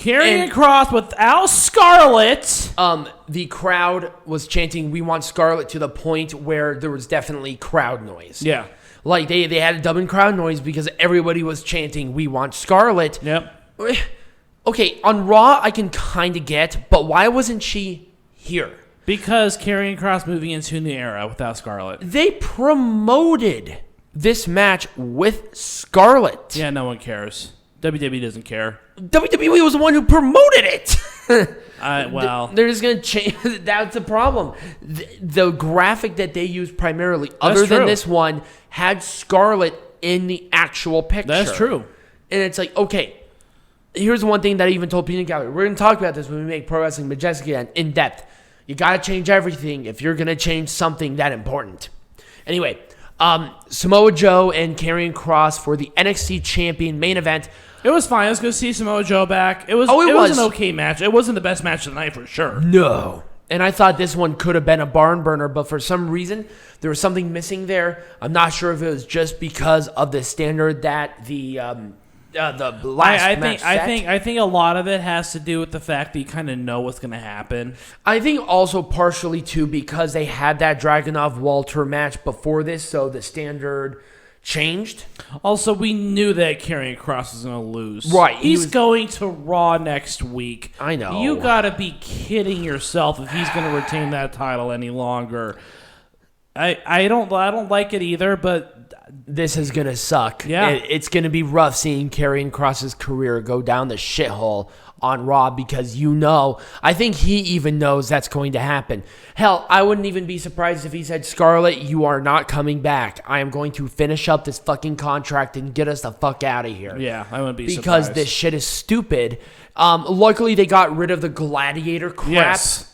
Karrion Kross without Scarlett. The crowd was chanting, "We want Scarlett," to the point where there was definitely crowd noise. Yeah. Like, they had a dubbing crowd noise because everybody was chanting, "We want Scarlett." Yep. Okay, on Raw, I can kind of get, but why wasn't she here? Because Karrion Kross moving into a new era without Scarlett. They promoted this match with Scarlett. Yeah, no one cares. WWE doesn't care. WWE was the one who promoted it. Well, they're just going to change. That's the problem. The graphic that they used primarily, other than this one, had Scarlett in the actual picture. That's true. And it's like, okay, here's one thing that I even told Peanut Gallery. We're going to talk about this when we make Pro Wrestling Majestic again, in depth. You got to change everything if you're going to change something that important. Anyway, Samoa Joe and Karrion Kross for the NXT Champion main event. It was fine. I was going to see Samoa Joe back. It was an okay match. It wasn't the best match of the night for sure. No. And I thought this one could have been a barn burner, but for some reason, there was something missing there. I'm not sure if it was just because of the standard that the last match set. I think a lot of it has to do with the fact that you kind of know what's going to happen. I think also partially, too, because they had that Dragunov-Walter match before this, so the standard changed. Also, we knew that Karrion Kross was going to lose. Right. He's going to Raw next week. I know. You got to be kidding yourself if he's going to retain that title any longer. I don't like it either, but this is going to suck. Yeah. It's going to be rough seeing Karrion Kross's career go down the shithole on Raw because I think he even knows that's going to happen. Hell, I wouldn't even be surprised if he said, "Scarlett, you are not coming back. I am going to finish up this fucking contract and get us the fuck out of here." Yeah, I wouldn't be surprised. Because this shit is stupid. Luckily, they got rid of the gladiator crap. Yes.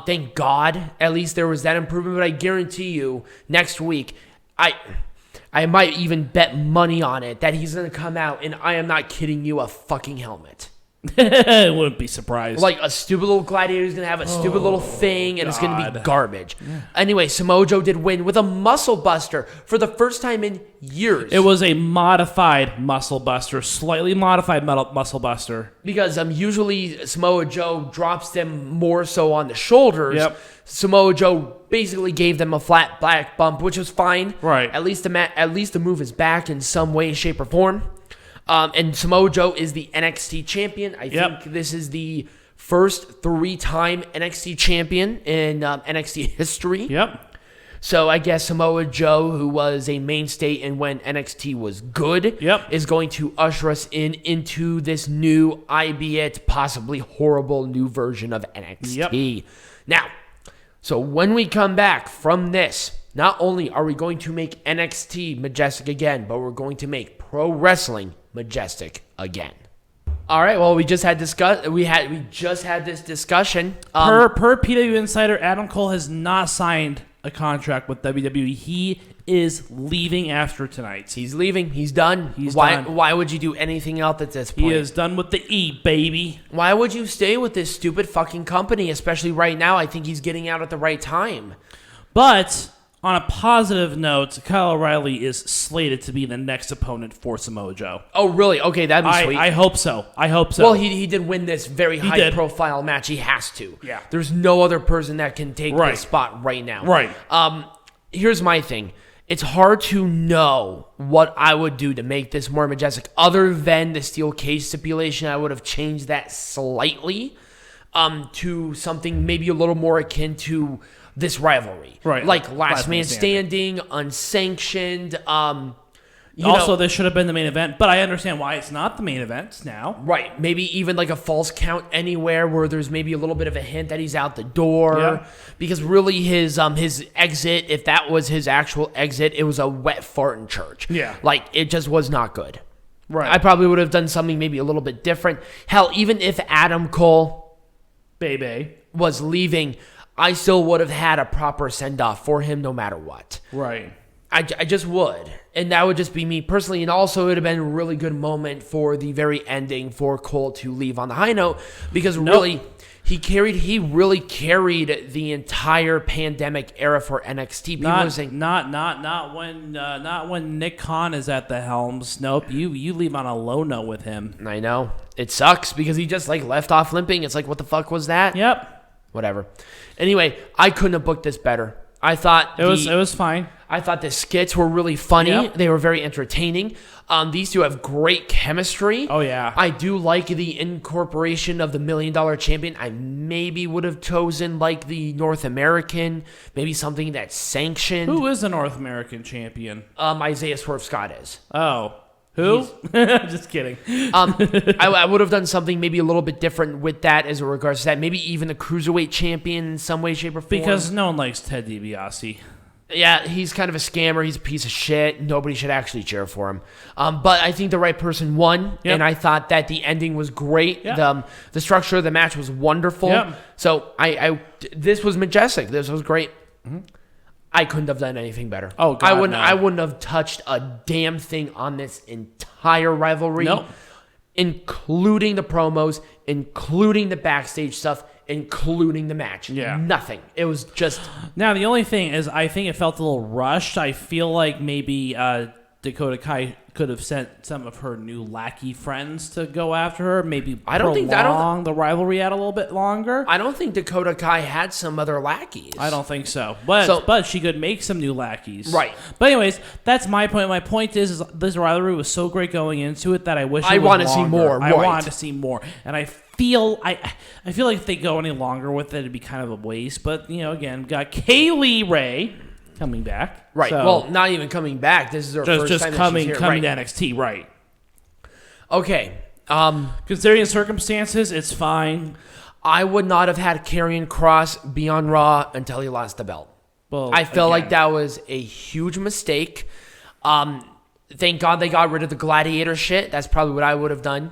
Thank God. At least there was that improvement. But I guarantee you, next week, I might even bet money on it that he's going to come out, and I am not kidding you, a fucking helmet. I wouldn't be surprised. Like a stupid little gladiator is going to have a stupid little thing, and it's going to be garbage. Yeah. Anyway, Samoa Joe did win with a muscle buster for the first time in years. It was a modified muscle buster, slightly modified muscle buster. Because usually Samoa Joe drops them more so on the shoulders. Yep. Samoa Joe basically gave them a flat black bump, which was fine. Right. At least the move is back in some way, shape, or form. And Samoa Joe is the NXT champion. I think this is the first 3-time NXT champion in NXT history. Yep. So I guess Samoa Joe, who was a mainstay in when NXT was good, is going to usher us into this new, albeit possibly horrible new version of NXT. Yep. Now, so when we come back from this, not only are we going to make NXT majestic again, but we're going to make pro wrestling majestic again. All right. Well, we just had this discussion. Per PW Insider, Adam Cole has not signed a contract with WWE. He is leaving after tonight. He's leaving. He's done. Done. Why would you do anything else at this point? He is done with the E, baby. Why would you stay with this stupid fucking company, especially right now? I think he's getting out at the right time. But on a positive note, Kyle O'Reilly is slated to be the next opponent for Samoa Joe. Oh, really? Okay, that'd be sweet. I hope so. Well, he did win this very high-profile match. He has to. Yeah. There's no other person that can take this spot right now. Right. Here's my thing. It's hard to know what I would do to make this more majestic. Other than the steel cage stipulation, I would have changed that slightly to something maybe a little more akin to this rivalry. Right. Like last man standing, unsanctioned. This should have been the main event, but I understand why it's not the main event now. Right. Maybe even like a false count anywhere where there's maybe a little bit of a hint that he's out the door. Yeah. Because really his exit, if that was his actual exit, it was a wet fart in church. Yeah. Like it just was not good. Right. I probably would have done something maybe a little bit different. Hell, even if Adam Cole was leaving, I still would have had a proper send-off for him no matter what. Right. I just would. And that would just be me personally. And also, it would have been a really good moment for the very ending for Cole to leave on the high note. Because really, he really carried the entire pandemic era for NXT. Not when Nick Khan is at the helms. Nope, you leave on a low note with him. I know. It sucks because he just left off limping. It's like, what the fuck was that? Yep. Whatever. Anyway, I couldn't have booked this better. I thought it was fine. I thought the skits were really funny. Yep. They were very entertaining. These two have great chemistry. Oh, yeah. I do like the incorporation of the $1 Million Champion. I maybe would have chosen the North American, maybe something that's sanctioned. Who is the North American champion? Isaiah Swerve Scott is. Oh. Who? Just kidding. I would have done something maybe a little bit different with that as regards to that. Maybe even the Cruiserweight Champion in some way, shape, or form. Because no one likes Ted DiBiase. Yeah, he's kind of a scammer. He's a piece of shit. Nobody should actually cheer for him. But I think the right person won, and I thought that the ending was great. Yep. The structure of the match was wonderful. Yep. So this was majestic. This was great. Mm-hmm. I couldn't have done anything better. Oh, God, I wouldn't have touched a damn thing on this entire rivalry, including the promos, including the backstage stuff, including the match. Yeah. Nothing. It was just... Now, the only thing is I think it felt a little rushed. I feel like maybe Dakota Kai could have sent some of her new lackey friends to go after her. Maybe prolong the rivalry out a little bit longer. I don't think Dakota Kai had some other lackeys. I don't think so. But she could make some new lackeys. Right. But anyways, that's my point. My point is this rivalry was so great going into it that I wish I want to see more. I wanted to see more. And I feel like if they go any longer with it, it'd be kind of a waste. But, again, we've got Kaylee Ray coming back. Right. So, well, not even coming back. This is her first time coming to NXT, right. Okay. Considering the circumstances, it's fine. I would not have had Karrion Kross be on Raw until he lost the belt. Well, I felt like that was a huge mistake. Thank God they got rid of the gladiator shit. That's probably what I would have done.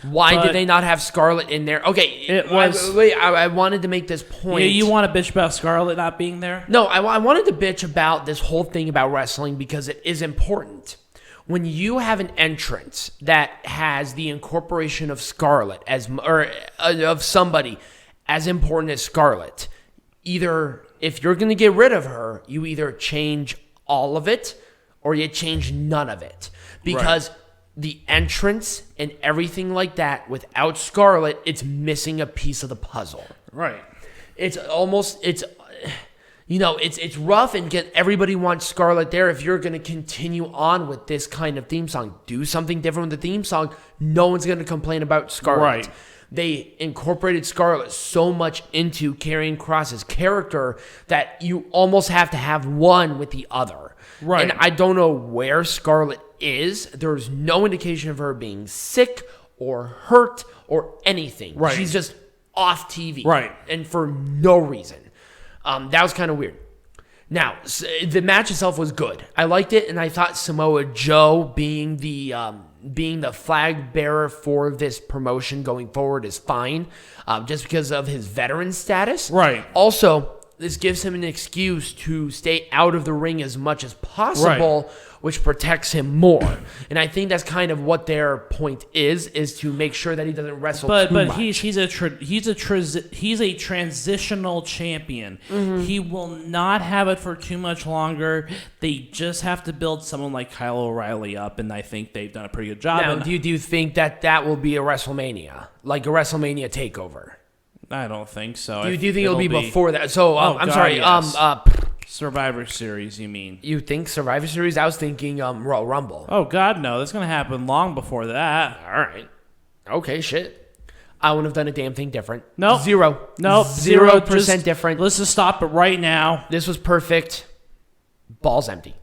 Why did they not have Scarlett in there? Okay, I wanted to make this point. Yeah, you want to bitch about Scarlett not being there? No, I wanted to bitch about this whole thing about wrestling because it is important. When you have an entrance that has the incorporation of Scarlett of somebody as important as Scarlett, either if you're going to get rid of her, you either change all of it or you change none of it. Because the entrance and everything like that, without Scarlett, it's missing a piece of the puzzle. Right. It's rough and everybody wants Scarlett there. If you're going to continue on with this kind of theme song, do something different with the theme song. No one's going to complain about Scarlett. Right. They incorporated Scarlett so much into Karrion Kross's character that you almost have to have one with the other. Right. And I don't know where Scarlett is. There's no indication of her being sick or hurt or anything. Right. She's just off TV. Right. And for no reason. That was kind of weird. Now, the match itself was good. I liked it, and I thought Samoa Joe being the flag bearer for this promotion going forward is fine, just because of his veteran status. Right. Also, this gives him an excuse to stay out of the ring as much as possible, which protects him more. And I think that's kind of what their point is to make sure that he doesn't wrestle too much. But he's a transitional champion. Mm-hmm. He will not have it for too much longer. They just have to build someone like Kyle O'Reilly up, and I think they've done a pretty good job. Now, do you think that will be a WrestleMania, like a WrestleMania takeover? I don't think so. Do you think it'll be before that? So I'm sorry. Yes. Survivor Series, you mean? You think Survivor Series? I was thinking Royal Rumble. Oh God, no! That's gonna happen long before that. All right. Okay, shit. I wouldn't have done a damn thing different. Nope. Zero. Nope. 0% different. Let's just stop it right now. This was perfect. Balls empty.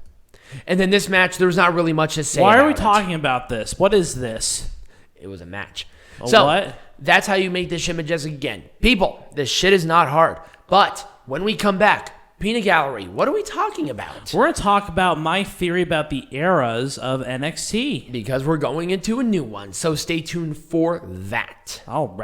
And then this match, there was not really much to say. Why are we talking about this? What is this? It was a match. What? That's how you make this shit majestic again. People, this shit is not hard. But when we come back, Peanut Gallery, what are we talking about? We're going to talk about my theory about the eras of NXT. Because we're going into a new one. So stay tuned for that. All right.